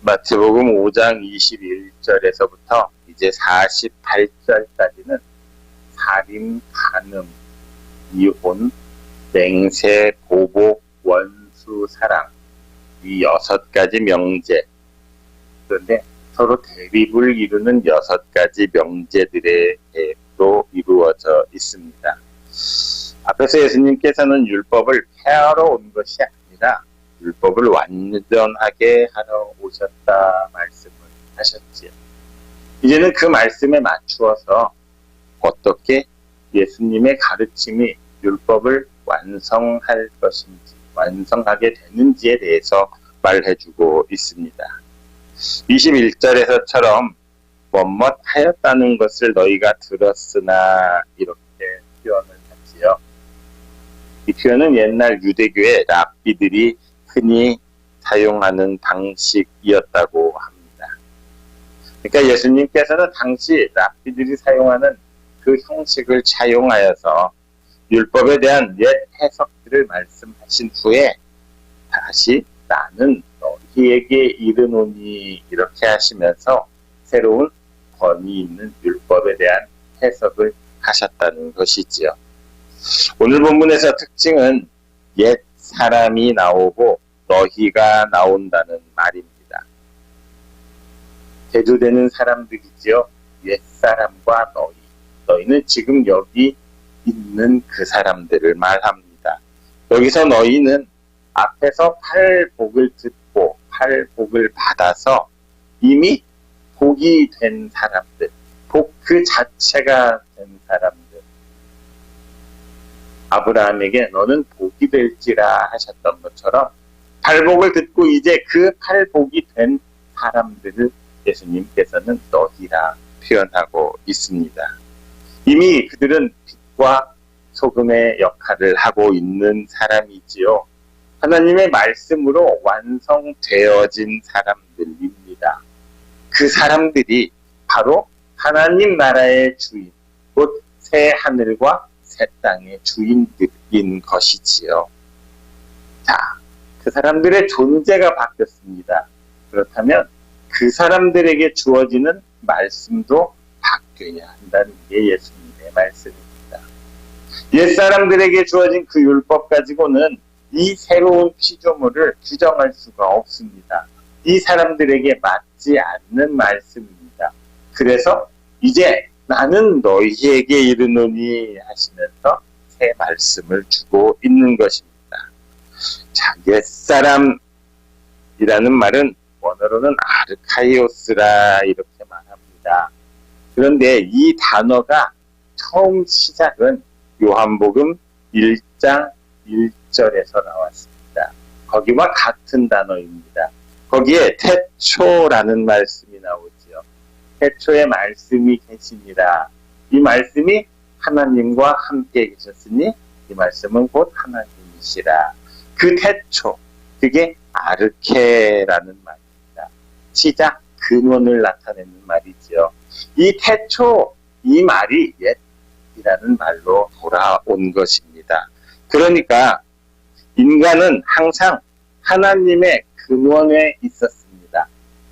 마태복음 5장 21절에서부터 이제 48절까지는 살인, 간음, 이혼, 맹세, 보복, 원수, 사랑, 이 6가지 명제. 그런데 서로 대립을 이루는 6가지 명제들로 이루어져 있습니다. 앞에서 예수님께서는 율법을 폐하러 온 것이 아니라 율법을 완전하게 하러 오셨다 말씀을 하셨지요. 이제는 그 말씀에 맞추어서 어떻게 예수님의 가르침이 율법을 완성할 것인지, 완성하게 되는지에 대해서 말해주고 있습니다. 21절에서처럼 뭐뭇 하였다는 것을 너희가 들었으나 이렇게 표현을 하지요. 이 표현은 옛날 유대교의 랍비들이 흔히 사용하는 방식이었다고 합니다. 그러니까 예수님께서는 당시 랍비들이 사용하는 그 형식을 차용하여서 율법에 대한 옛 해석들을 말씀하신 후에 다시 나는 너희에게 이르노니 이렇게 하시면서 새로운 권위 있는 율법에 대한 해석을 하셨다는 것이지요. 오늘 본문에서 특징은 옛 사람이 나오고 너희가 나온다는 말입니다. 대조되는 사람들이지요. 옛 사람과 너희. 너희는 지금 여기 있는 그 사람들을 말합니다. 여기서 너희는 앞에서 팔복을 듣고 팔복을 받아서 이미 복이 된 사람들, 복 그 자체가 된 사람들. 아브라함에게 너는 복이 될지라 하셨던 것처럼 팔복을 듣고 이제 그 팔복이 된 사람들을 예수님께서는 너희라 표현하고 있습니다. 이미 그들은 빛과 소금의 역할을 하고 있는 사람이지요. 하나님의 말씀으로 완성되어진 사람들입니다. 그 사람들이 바로 하나님 나라의 주인, 곧 새 하늘과 새 땅의 주인들인 것이지요. 자, 그 사람들의 존재가 바뀌었습니다. 그렇다면 그 사람들에게 주어지는 말씀도 바뀌어야 한다는 게 예수님의 말씀입니다. 옛사람들에게 주어진 그 율법 가지고는 이 새로운 피조물을 규정할 수가 없습니다. 이 사람들에게 맞지 않는 말씀입니다. 그래서 이제 나는 너희에게 이르노니 하시면서 새 말씀을 주고 있는 것입니다. 자, 옛사람이라는 말은 원어로는 아르카이오스라 이렇게 말합니다. 그런데 이 단어가 처음 시작은 요한복음 1장 1절에서 나왔습니다. 거기와 같은 단어입니다. 거기에 태초라는 말씀이 나오지요. 태초에 말씀이 계시니라. 이 말씀이 하나님과 함께 계셨으니 이 말씀은 곧 하나님이시라. 그 태초, 그게 아르케라는 말입니다. 시작, 근원을 나타내는 말이지요. 이 태초, 이 말이 옛이라는 말로 돌아온 것입니다. 그러니까 인간은 항상 하나님의 근원에 있었습니다.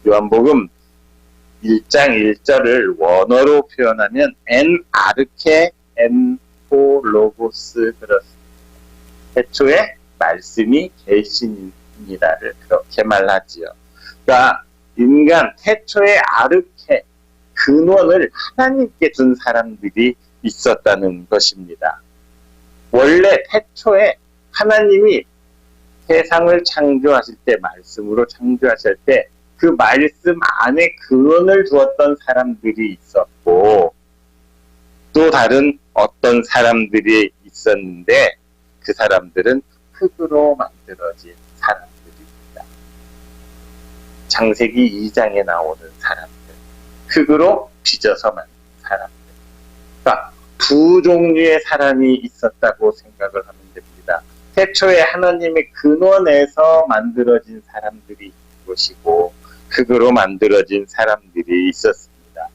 요한복음 1장 1절을 원어로 표현하면 엔 아르케 엔 호 로고스 그렇습니다. 태초에 말씀이 계시니라를 그렇게 말하지요. 그러니까 인간 태초의 아르케 근원을 하나님께 준 사람들이 있었다는 것입니다. 원래 태초에 하나님이 세상을 창조하실 때, 말씀으로 창조하실 때 그 말씀 안에 근원을 두었던 사람들이 있었고 또 다른 어떤 사람들이 있었는데 그 사람들은 흙으로 만들어진 사람들입니다. 창세기 2장에 나오는 사람들, 흙으로 빚어서 만든 사람들. 그러니까 두 종류의 사람이 있었다고 생각을 하면 됩니다. 태초에 하나님의 근원에서 만들어진 사람들이 있는 것이고 흙으로 만들어진 사람들이 있었습니다.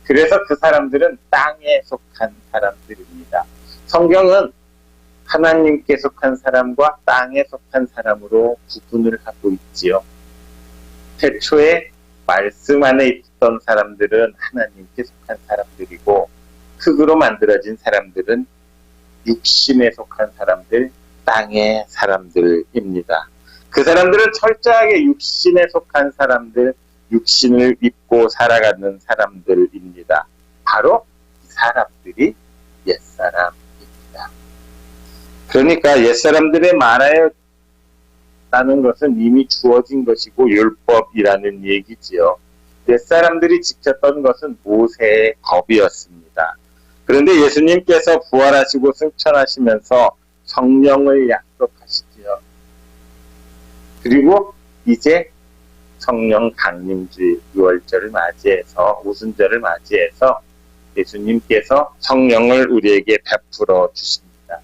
그래서 그 사람들은 땅에 속한 사람들입니다. 성경은 하나님께 속한 사람과 땅에 속한 사람으로 구분을 하고 있지요. 태초에 말씀 안에 있던 사람들은 하나님께 속한 사람들이고, 흙으로 만들어진 사람들은 육신에 속한 사람들, 땅의 사람들입니다. 그 사람들은 철저하게 육신에 속한 사람들, 육신을 입고 살아가는 사람들입니다. 바로 이 사람들이 옛사람입니다. 그러니까 옛사람들의 말하였다는 것은 이미 주어진 것이고 율법이라는 얘기지요. 옛사람들이 지켰던 것은 모세의 법이었습니다. 그런데 예수님께서 부활하시고 승천하시면서 성령을 약속하시지요. 그리고 이제 성령 강림주일 6월절을 맞이해서, 오순절을 맞이해서 예수님께서 성령을 우리에게 베풀어 주십니다.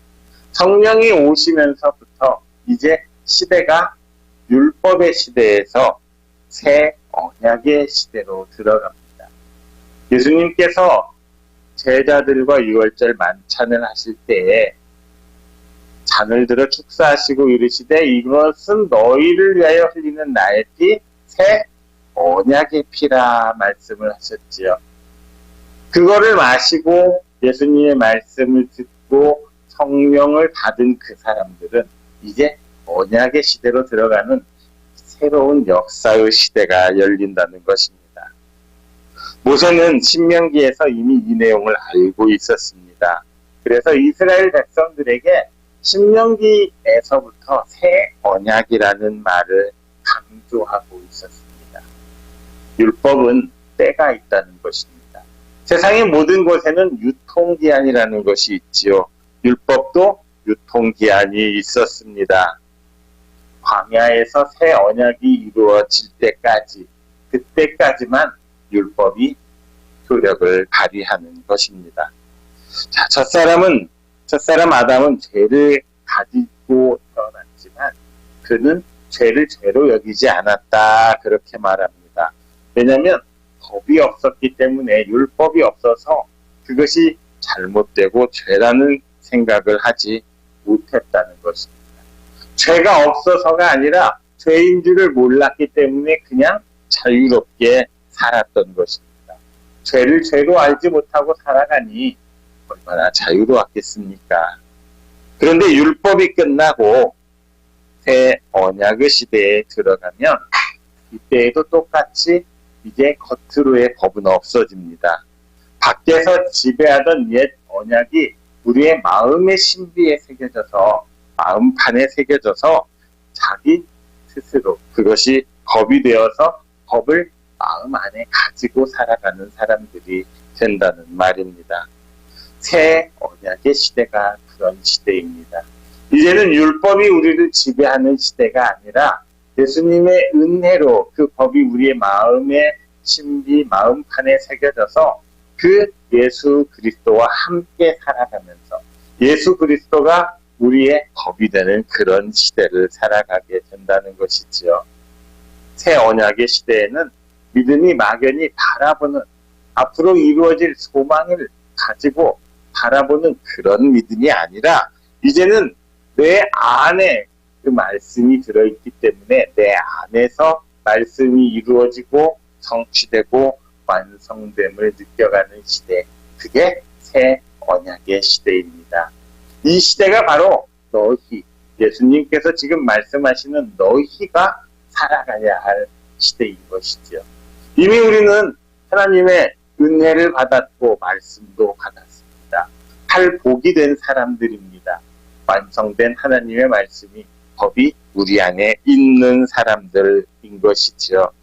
성령이 오시면서부터 이제 시대가 율법의 시대에서 새 언약의 시대로 들어갑니다. 예수님께서 제자들과 6월절 만찬을 하실 때에 잔을 들어 축사하시고 이르시되 이것은 너희를 위하여 흘리는 나의 피, 새 언약의 피라 말씀을 하셨지요. 그거를 마시고 예수님의 말씀을 듣고 성령을 받은 그 사람들은 이제 언약의 시대로 들어가는 새로운 역사의 시대가 열린다는 것입니다. 모세는 신명기에서 이미 이 내용을 알고 있었습니다. 그래서 이스라엘 백성들에게 신명기에서부터 새 언약이라는 말을 강조하고 있었습니다. 율법은 때가 있다는 것입니다. 세상의 모든 곳에는 유통기한이라는 것이 있지요. 율법도 유통기한이 있었습니다. 광야에서 새 언약이 이루어질 때까지, 그때까지만 율법이 효력을 발휘하는 것입니다. 자, 첫사람 아담은 죄를 가지고 태어났지만 그는 죄를 죄로 여기지 않았다, 그렇게 말합니다. 왜냐하면 법이 없었기 때문에, 율법이 없어서 그것이 잘못되고 죄라는 생각을 하지 못했다는 것입니다. 죄가 없어서가 아니라 죄인 줄을 몰랐기 때문에 그냥 자유롭게 살았던 것입니다. 죄를 죄로 알지 못하고 살아가니 얼마나 자유로웠겠습니까? 그런데 율법이 끝나고 새 언약의 시대에 들어가면 이때에도 똑같이 이제 겉으로의 법은 없어집니다. 밖에서 지배하던 옛 언약이 우리의 마음의 신비에 새겨져서, 마음판에 새겨져서 자기 스스로 그것이 법이 되어서 법을 마음 안에 가지고 살아가는 사람들이 된다는 말입니다. 새 언약의 시대가 그런 시대입니다. 이제는 율법이 우리를 지배하는 시대가 아니라 예수님의 은혜로 그 법이 우리의 마음의 신비, 마음판에 새겨져서 그 예수 그리스도와 함께 살아가면서 예수 그리스도가 우리의 법이 되는 그런 시대를 살아가게 된다는 것이지요. 새 언약의 시대에는 믿음이 막연히 바라보는, 앞으로 이루어질 소망을 가지고 바라보는 그런 믿음이 아니라 이제는 내 안에 그 말씀이 들어있기 때문에 내 안에서 말씀이 이루어지고 성취되고 완성됨을 느껴가는 시대, 그게 새 언약의 시대입니다. 이 시대가 바로 너희, 예수님께서 지금 말씀하시는 너희가 살아가야 할 시대인 것이죠. 이미 우리는 하나님의 은혜를 받았고 말씀도 받았습니다. 팔복이 된 사람들입니다. 완성된 하나님의 말씀이, 법이 우리 안에 있는 사람들인 것이지요.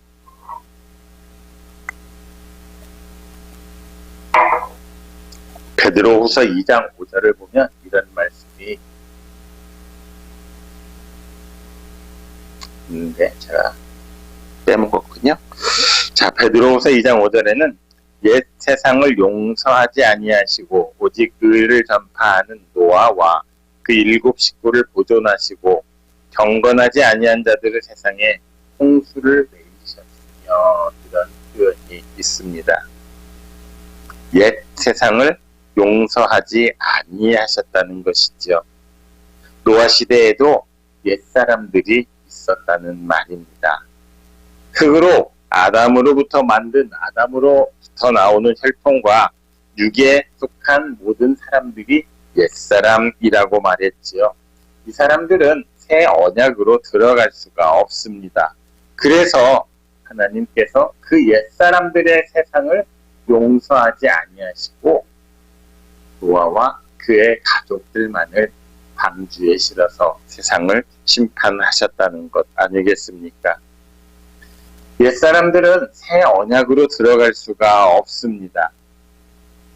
베드로후서 2장 5절을 보면 이런 말씀이 있는데 제가 빼먹었군요. 자, 베드로후서 2장 5절에는 옛 세상을 용서하지 아니하시고 오직 의를 전파하는 노아와 그 7 식구를 보존하시고 경건하지 아니한 자들을 세상에 홍수를 내리셨으며, 이런 표현이 있습니다. 옛 세상을 용서하지 아니하셨다는 것이죠. 노아 시대에도 옛 사람들이 있었다는 말입니다. 흙으로 아담으로부터 만든 아담으로부터 나오는 혈통과 육에 속한 모든 사람들이 옛사람이라고 말했지요. 이 사람들은 새 언약으로 들어갈 수가 없습니다. 그래서 하나님께서 그 옛사람들의 세상을 용서하지 아니하시고 노아와 그의 가족들만을 방주에 실어서 세상을 심판하셨다는 것 아니겠습니까? 옛사람들은 새 언약으로 들어갈 수가 없습니다.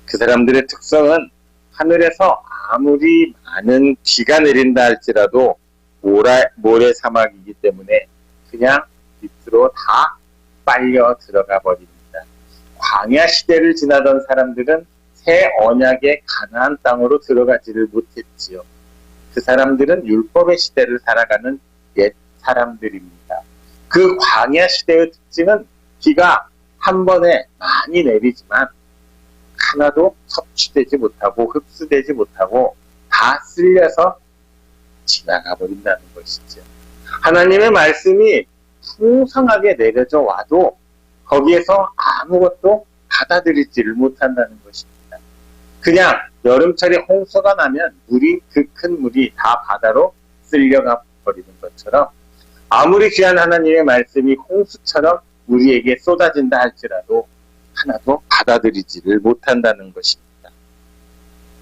그 사람들의 특성은 하늘에서 아무리 많은 비가 내린다 할지라도 모래 사막이기 때문에 그냥 밑으로 다 빨려 들어가 버립니다. 광야 시대를 지나던 사람들은 새 언약의 가나안 땅으로 들어가지를 못했지요. 그 사람들은 율법의 시대를 살아가는 옛 사람들입니다. 그 광야 시대의 특징은 비가 한 번에 많이 내리지만 하나도 섭취되지 못하고 흡수되지 못하고 다 쓸려서 지나가 버린다는 것이죠. 하나님의 말씀이 풍성하게 내려져 와도 거기에서 아무것도 받아들이지를 못한다는 것입니다. 그냥 여름철에 홍수가 나면 그 큰 물이 다 바다로 쓸려가 버리는 것처럼 아무리 귀한 하나님의 말씀이 홍수처럼 우리에게 쏟아진다 할지라도 하나도 받아들이지를 못한다는 것입니다.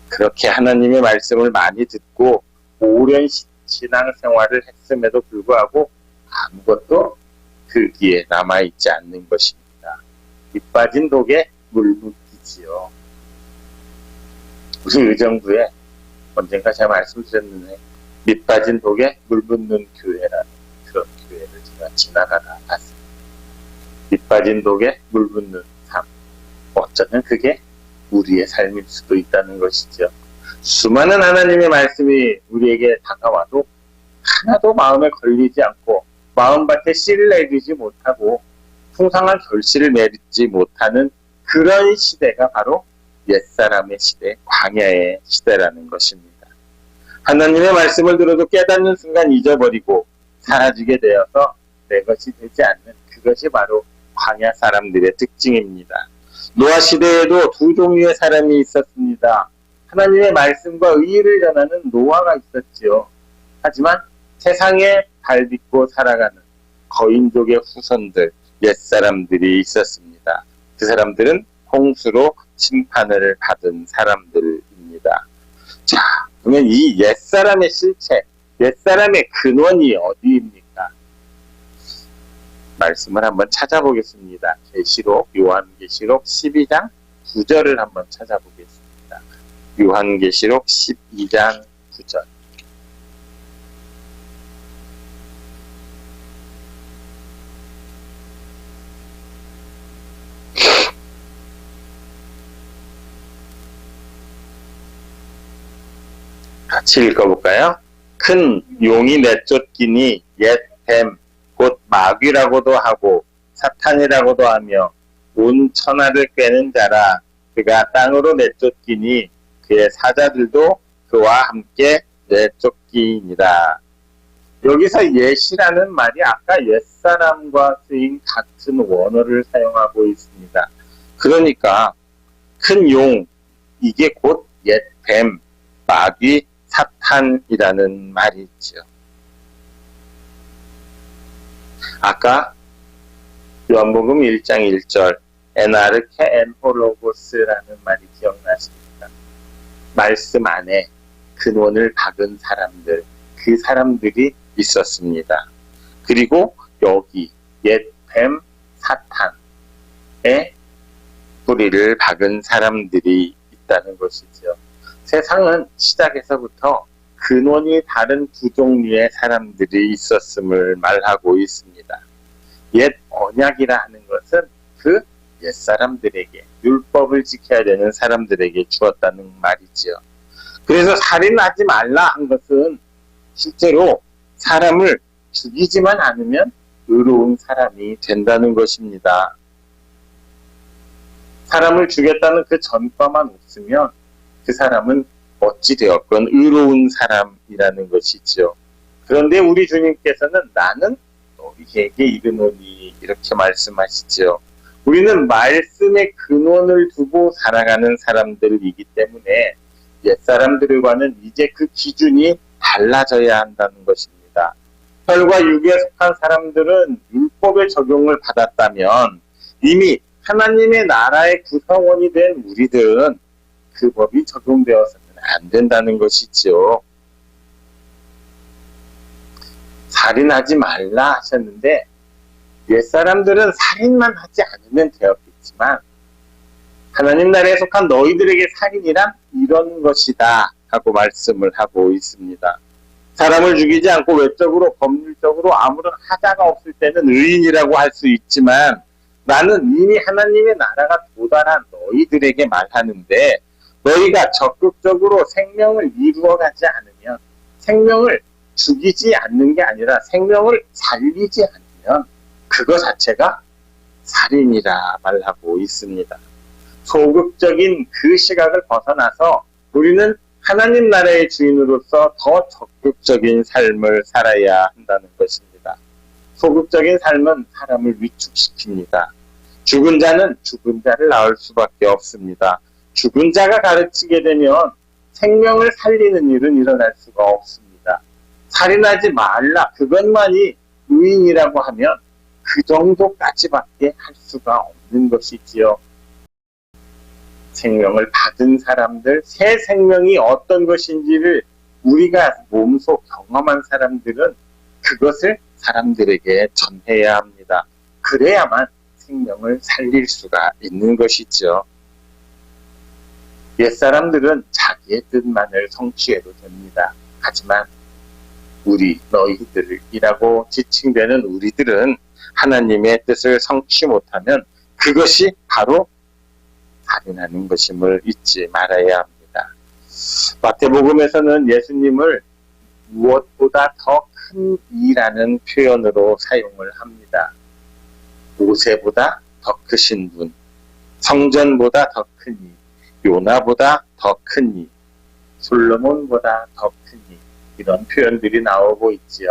그렇게 하나님의 말씀을 많이 듣고 오랜 신앙생활을 했음에도 불구하고 아무것도 그 귀에 남아있지 않는 것입니다. 밑 빠진 독에 물 붓기지요. 우리 의정부에 언젠가 제가 말씀드렸는데 밑 빠진 독에 물 붓는 교회라는 그런 교회를 제가 지나가다 봤습니다. 밑 빠진 독에 물 붓는 삶. 어쩌면 그게 우리의 삶일 수도 있다는 것이죠. 수많은 하나님의 말씀이 우리에게 다가와도 하나도 마음에 걸리지 않고 마음밭에 씨를 내리지 못하고 풍성한 결실을 맺지 못하는 그런 시대가 바로 옛사람의 시대, 광야의 시대라는 것입니다. 하나님의 말씀을 들어도 깨닫는 순간 잊어버리고 사라지게 되어서 내 것이 되지 않는 그것이 바로 광야 사람들의 특징입니다. 노아 시대에도 두 종류의 사람이 있었습니다. 하나님의 말씀과 의의를 전하는 노아가 있었지요. 하지만 세상에 발딛고 살아가는 거인족의 후손들, 옛사람들이 있었습니다. 그 사람들은 홍수로 심판을 받은 사람들입니다. 자, 그러면 이 옛사람의 실체, 옛사람의 근원이 어디입니까? 말씀을 한번 찾아보겠습니다. 요한계시록 12장 9절을 한번 찾아보겠습니다. 요한계시록 12장 9절. 같이 읽어볼까요? 큰 용이 내쫓기니 옛 뱀, 곧 마귀라고도 하고 사탄이라고도 하며 온 천하를 꿰는 자라. 그가 땅으로 내쫓기니 그의 사자들도 그와 함께 내쫓기니라. 여기서 옛이라는 말이 아까 옛사람과 쓰인 같은 원어를 사용하고 있습니다. 그러니까 큰 용, 이게 곧 옛 뱀, 마귀, 사탄이라는 말이죠. 아까 요한복음 1장 1절 에나르케 엔홀로고스라는 말이 기억나십니까? 말씀 안에 근원을 박은 사람들, 그 사람들이 있었습니다. 그리고 여기 옛 뱀 사탄의 뿌리를 박은 사람들이 있다는 것이죠. 세상은 시작에서부터 근원이 다른 두 종류의 사람들이 있었음을 말하고 있습니다. 옛 언약이라 하는 것은 그 옛사람들에게, 율법을 지켜야 되는 사람들에게 주었다는 말이지요. 그래서 살인하지 말라 한 것은 실제로 사람을 죽이지만 않으면 의로운 사람이 된다는 것입니다. 사람을 죽였다는 그 전과만 없으면 그 사람은 어찌되었건 의로운 사람이라는 것이지요. 그런데 우리 주님께서는 나는 너를 너희에게 이르노니 이렇게 말씀하시죠. 우리는 말씀의 근원을 두고 살아가는 사람들이기 때문에 옛사람들과는 이제 그 기준이 달라져야 한다는 것입니다. 혈과 육에 속한 사람들은 율법의 적용을 받았다면 이미 하나님의 나라의 구성원이 된 우리들은 그 법이 적용되어서는 안 된다는 것이죠. 살인하지 말라 하셨는데 옛사람들은 살인만 하지 않으면 되었겠지만 하나님 나라에 속한 너희들에게 살인이란 이런 것이다 하고 말씀을 하고 있습니다. 사람을 죽이지 않고 외적으로 법률적으로 아무런 하자가 없을 때는 의인이라고 할 수 있지만 나는 이미 하나님의 나라가 도달한 너희들에게 말하는데 너희가 적극적으로 생명을 이루어가지 않으면 생명을 죽이지 않는 게 아니라 생명을 살리지 않으면 그거 자체가 살인이라 말하고 있습니다. 소극적인 그 시각을 벗어나서 우리는 하나님 나라의 주인으로서 더 적극적인 삶을 살아야 한다는 것입니다. 소극적인 삶은 사람을 위축시킵니다. 죽은 자는 죽은 자를 낳을 수밖에 없습니다. 죽은 자가 가르치게 되면 생명을 살리는 일은 일어날 수가 없습니다. 살인하지 말라 그것만이 의인이라고 하면 그 정도까지밖에 할 수가 없는 것이지요. 생명을 받은 사람들, 새 생명이 어떤 것인지를 우리가 몸소 경험한 사람들은 그것을 사람들에게 전해야 합니다. 그래야만 생명을 살릴 수가 있는 것이죠. 옛사람들은 자기의 뜻만을 성취해도 됩니다. 하지만 우리, 너희들이라고 지칭되는 우리들은 하나님의 뜻을 성취 못하면 그것이 바로 살인하는 것임을 잊지 말아야 합니다. 마태복음에서는 예수님을 무엇보다 더 큰 이라는 표현으로 사용을 합니다. 모세보다 더 크신 분, 성전보다 더 큰 이, 요나보다 더 큰 이, 솔로몬보다 더 큰 이, 이런 표현들이 나오고 있지요.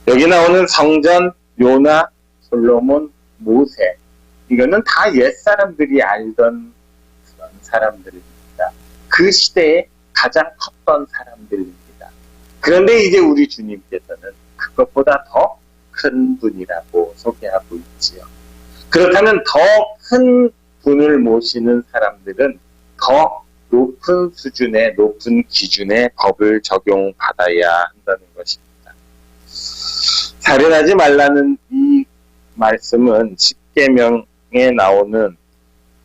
여기 나오는 성전, 요나, 솔로몬, 모세, 이거는 다 옛사람들이 알던 그런 사람들입니다. 그 시대에 가장 컸던 사람들입니다. 그런데 이제 우리 주님께서는 그것보다 더 큰 분이라고 소개하고 있지요. 그렇다면 더 큰 분을 모시는 사람들은 더 높은 수준의, 높은 기준의 법을 적용받아야 한다는 것입니다. 살인하지 말라는 이 말씀은 십계명에 나오는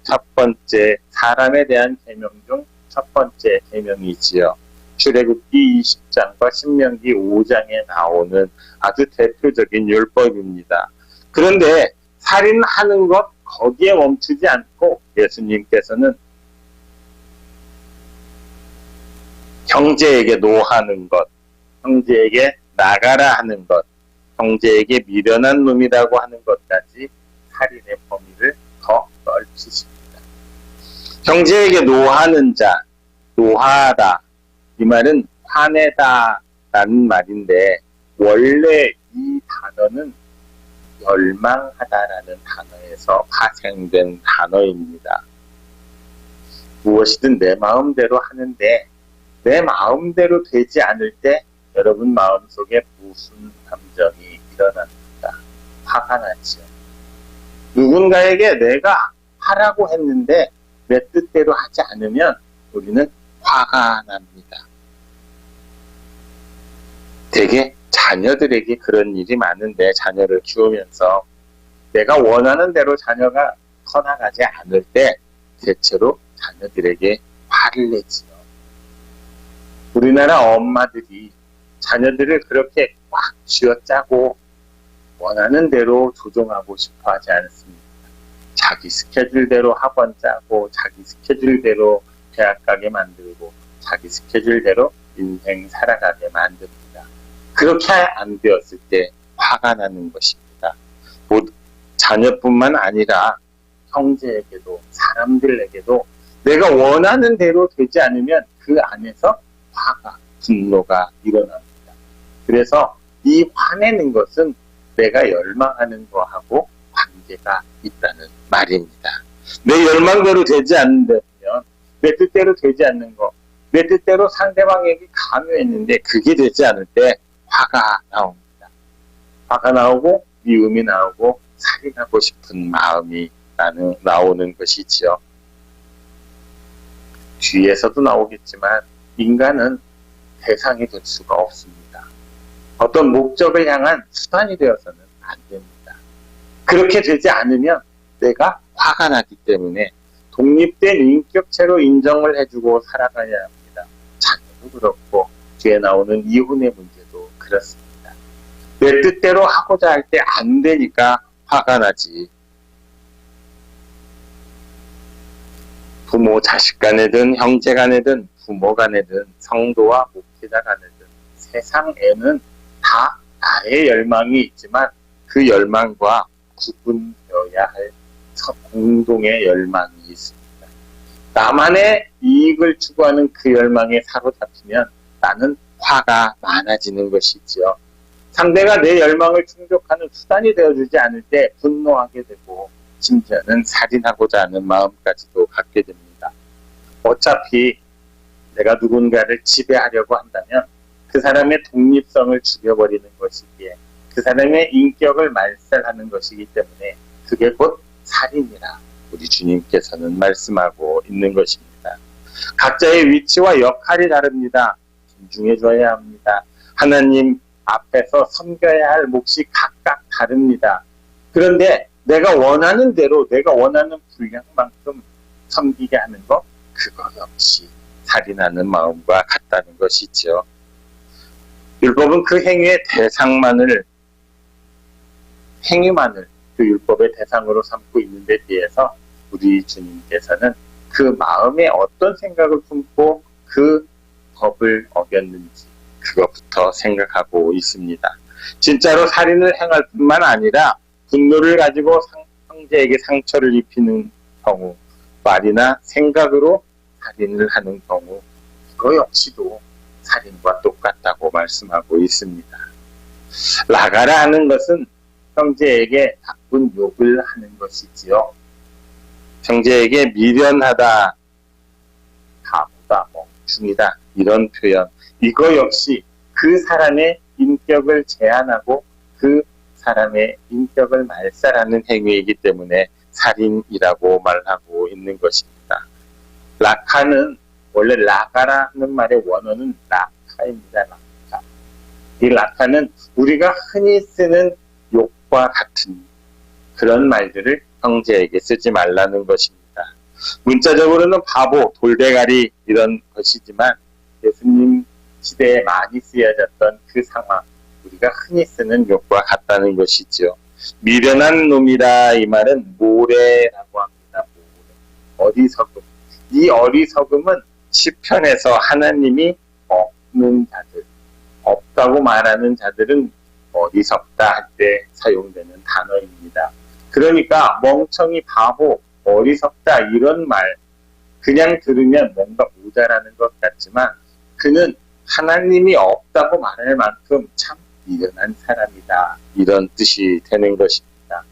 첫 번째 사람에 대한 계명 중 첫 번째 계명이지요. 출애굽기 20장과 신명기 5장에 나오는 아주 대표적인 율법입니다. 그런데 살인하는 것 거기에 멈추지 않고 예수님께서는 형제에게 노하는 것, 형제에게 나가라 하는 것, 형제에게 미련한 놈이라고 하는 것까지 살인의 범위를 더 넓히십니다. 형제에게 노하는 자, 노하다, 이 말은 화내다 라는 말인데 원래 이 단어는 열망하다라는 단어에서 파생된 단어입니다. 무엇이든 내 마음대로 하는데 내 마음대로 되지 않을 때 여러분 마음속에 무슨 감정이 일어납니까? 화가 나죠. 누군가에게 내가 하라고 했는데 내 뜻대로 하지 않으면 우리는 화가 납니다. 되게 자녀들에게 그런 일이 많은데 자녀를 키우면서 내가 원하는 대로 자녀가 커나가지 않을 때 대체로 자녀들에게 화를 내지요. 우리나라 엄마들이 자녀들을 그렇게 꽉 쥐어짜고 원하는 대로 조종하고 싶어 하지 않습니다. 자기 스케줄대로 학원 짜고 자기 스케줄대로 대학 가게 만들고 자기 스케줄대로 인생 살아가게 만듭니다. 그렇게 안 되었을 때 화가 나는 것입니다. 자녀뿐만 아니라 형제에게도 사람들에게도 내가 원하는 대로 되지 않으면 그 안에서 화가, 분노가 일어납니다. 그래서 이 화내는 것은 내가 열망하는 거하고 관계가 있다는 말입니다. 내 열망대로 되지 않는다면, 내 뜻대로 되지 않는 거, 내 뜻대로 상대방에게 강요했는데 그게 되지 않을 때 화가 나옵니다. 화가 나오고 미움이 나오고 살인하고 싶은 마음이 나오는 것이지요. 뒤에서도 나오겠지만 인간은 대상이 될 수가 없습니다. 어떤 목적을 향한 수단이 되어서는 안 됩니다. 그렇게 되지 않으면 내가 화가 나기 때문에 독립된 인격체로 인정을 해주고 살아가야 합니다. 자녀도 그렇고 뒤에 나오는 이혼의 문제도 그렇습니다. 내 뜻대로 하고자 할 때 안 되니까 화가 나지. 부모 자식 간에든 형제 간에든 부모 간에든 성도와 목회자 간에든 세상에는 다 나의 열망이 있지만 그 열망과 구분되어야 할 공동의 열망이 있습니다. 나만의 이익을 추구하는 그 열망에 사로잡히면 나는 화가 많아지는 것이지요. 상대가 내 열망을 충족하는 수단이 되어주지 않을 때 분노하게 되고 심지어는 살인하고자 하는 마음까지도 갖게 됩니다. 어차피 내가 누군가를 지배하려고 한다면 그 사람의 독립성을 죽여버리는 것이기에 그 사람의 인격을 말살하는 것이기 때문에 그게 곧 살인이라 우리 주님께서는 말씀하고 있는 것입니다. 각자의 위치와 역할이 다릅니다. 존중해줘야 합니다. 하나님 앞에서 섬겨야 할 몫이 각각 다릅니다. 그런데 내가 원하는 대로 내가 원하는 분량만큼 섬기게 하는 것, 그거 역시 살인하는 마음과 같다는 것이죠. 율법은 그 행위의 행위만을 그 율법의 대상으로 삼고 있는 데 비해서 우리 주님께서는 그 마음에 어떤 생각을 품고 그 법을 어겼는지 그것부터 생각하고 있습니다. 진짜로 살인을 행할 뿐만 아니라 분노를 가지고 형제에게 상처를 입히는 경우, 말이나 생각으로 살인을 하는 경우, 그거 역시도 살인과 똑같다고 말씀하고 있습니다. 나가라 하는 것은 형제에게 나쁜 욕을 하는 것이지요. 형제에게 미련하다, 바보다, 멍충이다 이런 표현, 이거 역시 그 사람의 인격을 제한하고 그 사람의 인격을 말살하는 행위이기 때문에 살인이라고 말하고 있는 것입니다. 라카는 원래 라가라는 말의 원어는 라카입니다. 라카. 이 라카는 우리가 흔히 쓰는 욕과 같은 그런 말들을 형제에게 쓰지 말라는 것입니다. 문자적으로는 바보, 돌대가리 이런 것이지만 예수님 시대에 많이 쓰여졌던 그 상황, 우리가 흔히 쓰는 욕과 같다는 것이지요. 미련한 놈이다 이 말은 모래라고 합니다. 모래. 어리석음. 이 어리석음은 시편에서 하나님이 없는 자들, 없다고 말하는 자들은 어리석다 할 때 사용되는 단어입니다. 그러니까 멍청이, 바보, 어리석다 이런 말 그냥 들으면 뭔가 모자라는 것 같지만 그는 하나님이 없다고 말할 만큼 참 미련한 사람이다 이런 뜻이 되는 것입니다.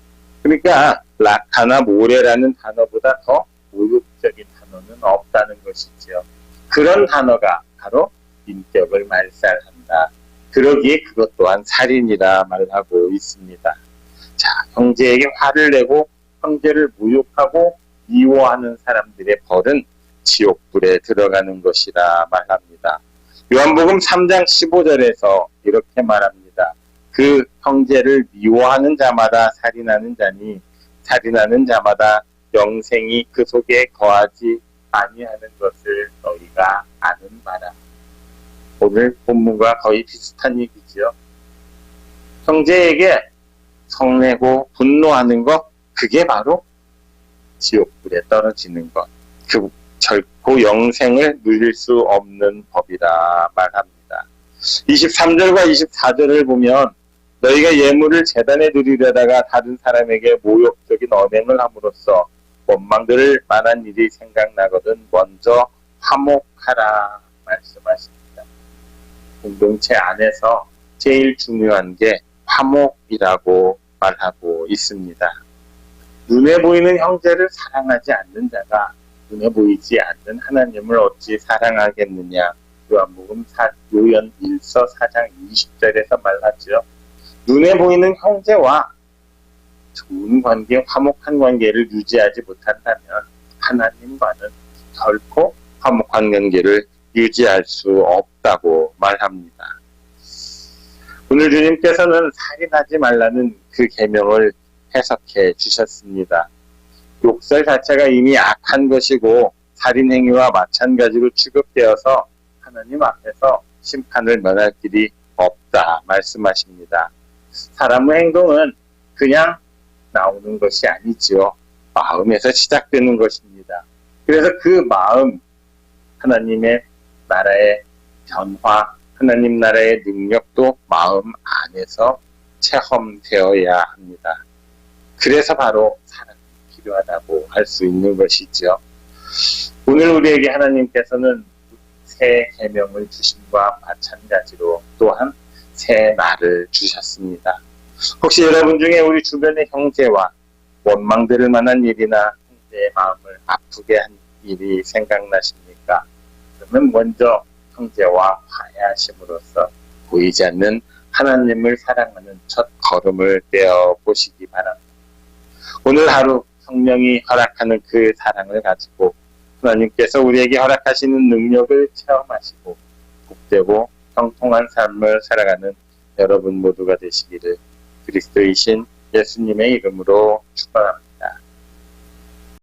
그러니까 라카나 모래라는 단어보다 더 모욕적인 단어는 없다는 것이지요. 그런 단어가 바로 인격을 말살한다. 그러기에 그것 또한 살인이라 말하고 있습니다. 자, 형제에게 화를 내고 형제를 모욕하고 미워하는 사람들의 벌은 지옥불에 들어가는 것이라 말합니다. 요한복음 3장 15절에서 이렇게 말합니다. 그 형제를 미워하는 자마다 살인하는 자니 살인하는 자마다 영생이 그 속에 거하지 아니하는 것을 너희가 아는 바라. 오늘 본문과 거의 비슷한 얘기지요. 형제에게 성내고 분노하는 것, 그게 바로 지옥불에 떨어지는 것. 그 결코 영생을 누릴 수 없는 법이라 말합니다. 23절과 24절을 보면 너희가 예물을 제단에 드리려다가 다른 사람에게 모욕적인 언행을 함으로써 원망들을 만한 일이 생각나거든 먼저 화목하라 말씀하십니다. 공동체 안에서 제일 중요한 게 화목이라고 말하고 있습니다. 눈에 보이는 형제를 사랑하지 않는 자가 눈에 보이지 않는 하나님을 어찌 사랑하겠느냐. 요한복음 요연 1서 4장 20절에서 말하죠. 눈에 보이는 형제와 좋은 관계, 화목한 관계를 유지하지 못한다면 하나님과는 결코 화목한 관계를 유지할 수 없다고 말합니다. 오늘 주님께서는 살인하지 말라는 그 계명을 해석해 주셨습니다. 욕설 자체가 이미 악한 것이고 살인 행위와 마찬가지로 취급되어서 하나님 앞에서 심판을 면할 길이 없다 말씀하십니다. 사람의 행동은 그냥 나오는 것이 아니지요. 마음에서 시작되는 것입니다. 그래서 그 마음, 하나님의 나라의 변화, 하나님 나라의 능력도 마음 안에서 체험되어야 합니다. 그래서 바로 사랑이 필요하다고 할 수 있는 것이죠. 오늘 우리에게 하나님께서는 새 계명을 주심과 마찬가지로 또한 새 날을 주셨습니다. 혹시 여러분 중에 우리 주변의 형제와 원망될 만한 일이나 형제의 마음을 아프게 한 일이 생각나십니까? 그러면 먼저 형제와 화해하심으로써 보이지 않는 하나님을 사랑하는 첫 걸음을 떼어 보시기 바랍니다. 오늘 하루 성령이 허락하는 그 사랑을 가지고 하나님께서 우리에게 허락하시는 능력을 체험하시고 복되고 형통한 삶을 살아가는 여러분 모두가 되시기를 그리스도이신 예수님의 이름으로 축원합니다.